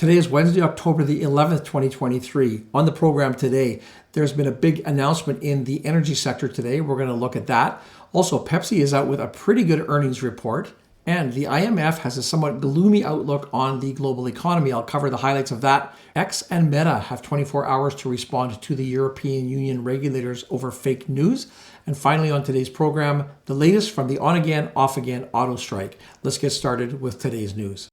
Today is Wednesday, October the 11th, 2023. On the program today, there's been a big announcement in the energy sector today. We're going to look at that. Also, Pepsi is out with a pretty good earnings report, and the IMF has a somewhat gloomy outlook on the global economy. I'll cover the highlights of that. X and Meta have 24 hours to respond to the European Union regulators over fake news. And finally, on today's program, the latest from the on-again, off-again auto strike. Let's get started with today's news.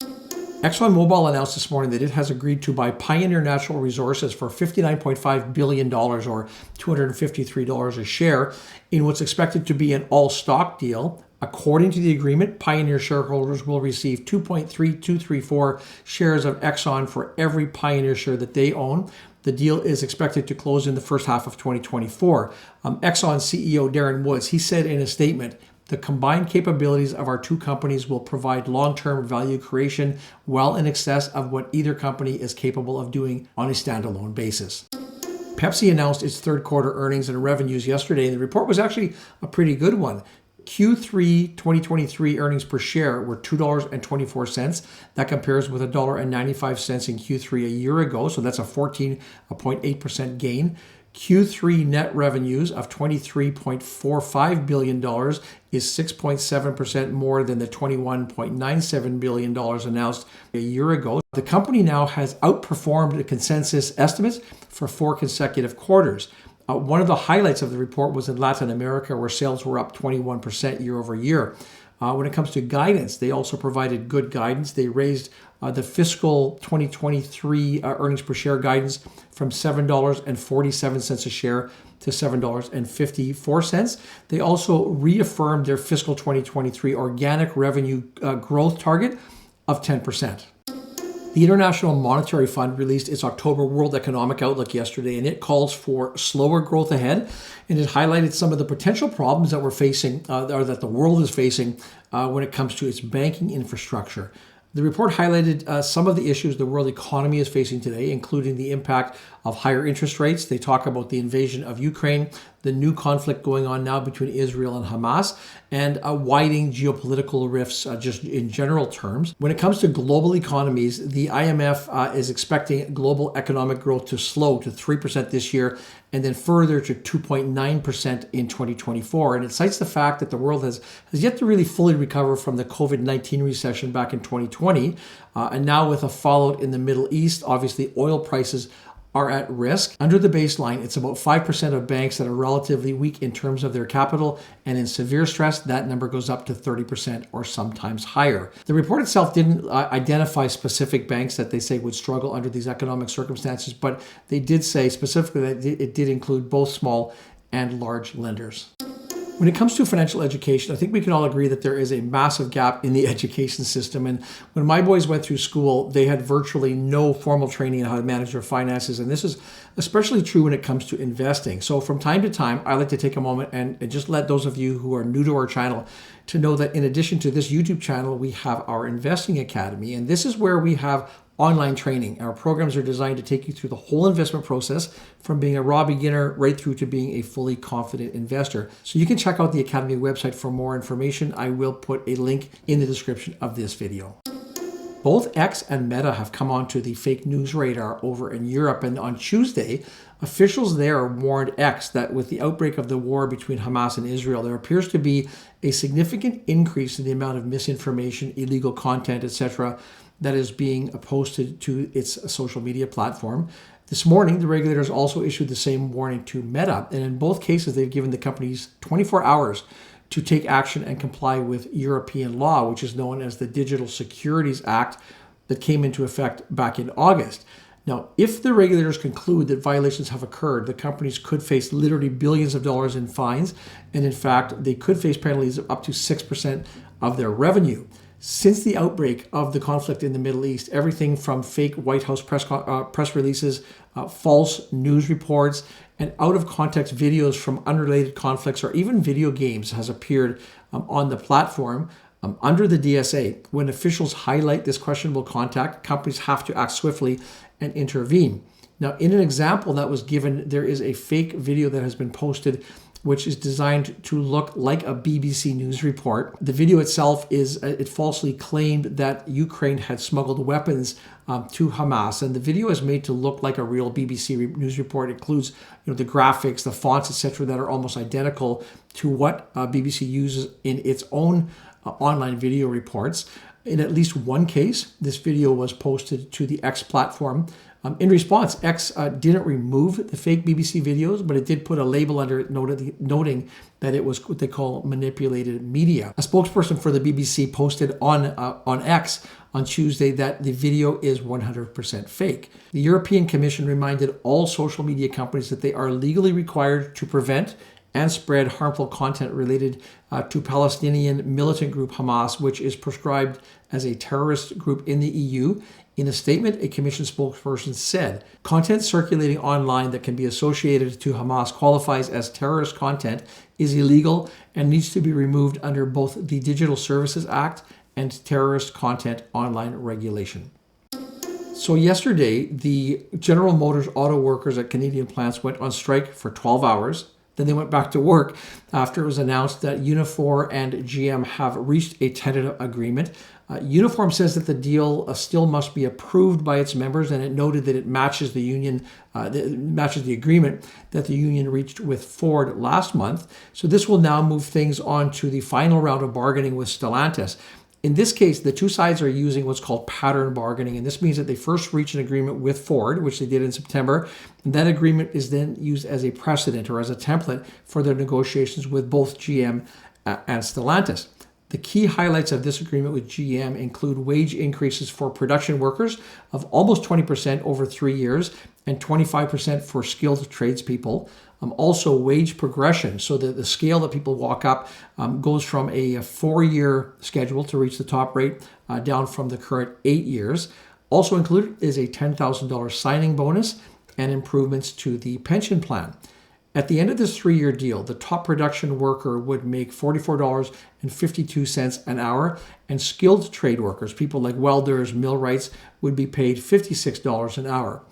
ExxonMobil announced this morning that it has agreed to buy Pioneer Natural Resources for $59.5 billion or $253 a share in what's expected to be an all-stock deal. According to the agreement, Pioneer shareholders will receive 2.3234 shares of Exxon for every Pioneer share that they own. The deal is expected to close in the first half of 2024. Exxon CEO Darren Woods, he said in a statement, "The combined capabilities of our two companies will provide long-term value creation well in excess of what either company is capable of doing on a standalone basis." Pepsi announced its third quarter earnings and revenues yesterday, and the report was actually a pretty good one. Q3 2023 earnings per share were $2.24. That compares with $1.95 in Q3 a year ago, so that's a 14.8% gain. Q3 net revenues of $23.45 billion is 6.7% more than the $21.97 billion announced a year ago. The company now has outperformed the consensus estimates for 4 consecutive quarters. One of the highlights of the report was in Latin America, where sales were up 21% year over year. When it comes to guidance, they also provided good guidance. They raised the fiscal 2023 earnings per share guidance from $7.47 a share to $7.54. They also reaffirmed their fiscal 2023 organic revenue growth target of 10%. The International Monetary Fund released its October World Economic Outlook yesterday, and it calls for slower growth ahead, and it highlighted some of the potential problems that we're facing, or that the world is facing when it comes to its banking infrastructure. The report highlighted some of the issues the world economy is facing today, including the impact of higher interest rates. They talk about the invasion of Ukraine, the new conflict going on now between Israel and Hamas, and widening geopolitical rifts just in general terms. When it comes to global economies, the IMF is expecting global economic growth to slow to 3% this year and then further to 2.9% in 2024. And it cites the fact that the world has yet to really fully recover from the COVID-19 recession back in 2020. And now with a fallout in the Middle East, obviously oil prices are at risk. Under the baseline, it's about 5% of banks that are relatively weak in terms of their capital, and in severe stress, that number goes up to 30% or sometimes higher. The report itself didn't identify specific banks that they say would struggle under these economic circumstances, but they did say specifically that it did include both small and large lenders. When it comes to financial education, I think we can all agree that there is a massive gap in the education system. And when my boys went through school, they had virtually no formal training on how to manage their finances. And this is especially true when it comes to investing. So from time to time, I like to take a moment and just let those of you who are new to our channel to know that in addition to this YouTube channel, we have our Investing Academy. And this is where we have online training. Our programs are designed to take you through the whole investment process, from being a raw beginner right through to being a fully confident investor. So you can check out the Academy website for more information. I will put a link in the description of this video. Both X and Meta have come onto the fake news radar over in Europe, and on Tuesday, officials there warned X that with the outbreak of the war between Hamas and Israel, there appears to be a significant increase in the amount of misinformation, illegal content, etc., that is being posted to its social media platform. This morning, the regulators also issued the same warning to Meta, and in both cases, they've given the companies 24 hours to take action and comply with European law, which is known as the Digital Securities Act that came into effect back in August. Now, if the regulators conclude that violations have occurred, the companies could face literally billions of dollars in fines, and in fact, they could face penalties of up to 6% of their revenue. Since the outbreak of the conflict in the Middle East, everything from fake White House press releases, false news reports, and out-of-context videos from unrelated conflicts or even video games has appeared on the platform. Under the DSA, when officials highlight this questionable content, companies have to act swiftly and intervene. Now, in an example that was given, there is a fake video that has been posted which is designed to look like a BBC News report. The video itself it falsely claimed that Ukraine had smuggled weapons to Hamas, and the video is made to look like a real BBC News report. It includes the graphics, the fonts, etc., that are almost identical to what BBC uses in its own online video reports. In at least one case, this video was posted to the X platform. In response, X didn't remove the fake BBC videos, but it did put a label under it noting that it was what they call manipulated media. A spokesperson for the BBC posted on X on Tuesday that the video is 100% fake. The European Commission reminded all social media companies that they are legally required to prevent and spread harmful content related to Palestinian militant group Hamas, which is proscribed as a terrorist group in the EU. In a statement, a Commission spokesperson said, "Content circulating online that can be associated to Hamas qualifies as terrorist content, is illegal, and needs to be removed under both the Digital Services Act and Terrorist Content Online Regulation." So yesterday, the General Motors auto workers at Canadian plants went on strike for 12 hours. Then they went back to work after it was announced that Unifor and GM have reached a tentative agreement. Uniform says that the deal still must be approved by its members, and it noted that it matches the agreement that the union reached with Ford last month. So this will now move things on to the final round of bargaining with Stellantis. In this case, the two sides are using what's called pattern bargaining, and this means that they first reach an agreement with Ford, which they did in September, and that agreement is then used as a precedent or as a template for their negotiations with both GM and Stellantis. The key highlights of this agreement with GM include wage increases for production workers of almost 20% over 3 years and 25% for skilled tradespeople. Also wage progression, so that the scale that people walk up goes from a 4-year schedule to reach the top rate down from the current 8 years. Also included is a $10,000 signing bonus and improvements to the pension plan. At the end of this 3-year deal, the top production worker would make $44.52 an hour, and skilled trade workers, people like welders, millwrights, would be paid $56 an hour.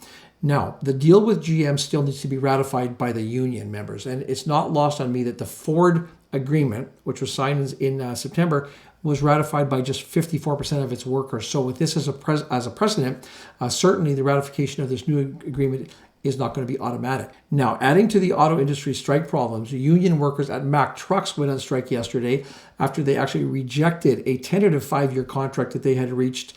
Now, the deal with GM still needs to be ratified by the union members, and it's not lost on me that the Ford agreement, which was signed in September, was ratified by just 54% of its workers. So with this as a precedent, certainly the ratification of this new agreement is not going to be automatic. Now, adding to the auto industry strike problems, union workers at Mack Trucks went on strike yesterday after they actually rejected a tentative 5-year contract that they had reached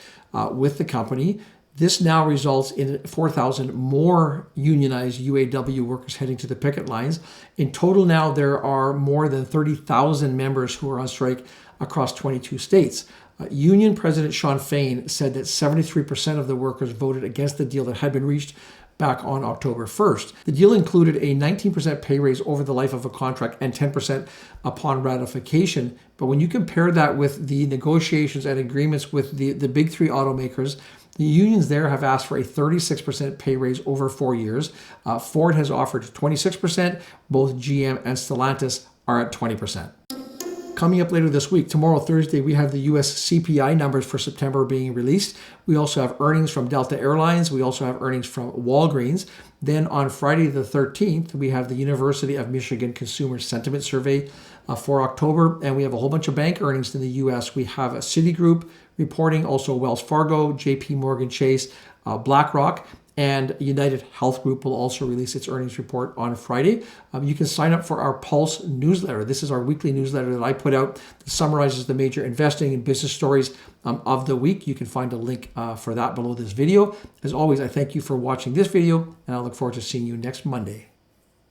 with the company. This now results in 4,000 more unionized UAW workers heading to the picket lines. In total now, there are more than 30,000 members who are on strike across 22 states. Union President Shawn Fain said that 73% of the workers voted against the deal that had been reached back on October 1st. The deal included a 19% pay raise over the life of a contract and 10% upon ratification. But when you compare that with the negotiations and agreements with the big three automakers, the unions there have asked for a 36% pay raise over 4 years. Ford has offered 26%. Both GM and Stellantis are at 20%. Coming up later this week, tomorrow, Thursday, we have the U.S. CPI numbers for September being released. We also have earnings from Delta Airlines. We also have earnings from Walgreens. Then on Friday the 13th, we have the University of Michigan Consumer Sentiment Survey for October. And we have a whole bunch of bank earnings in the U.S. We have a Citigroup reporting, also Wells Fargo, JP Morgan Chase, BlackRock, and United Health Group will also release its earnings report on Friday. You can sign up for our Pulse newsletter. This is our weekly newsletter that I put out that summarizes the major investing and business stories of the week. You can find a link for that below this video. As always, I thank you for watching this video, and I look forward to seeing you next Monday.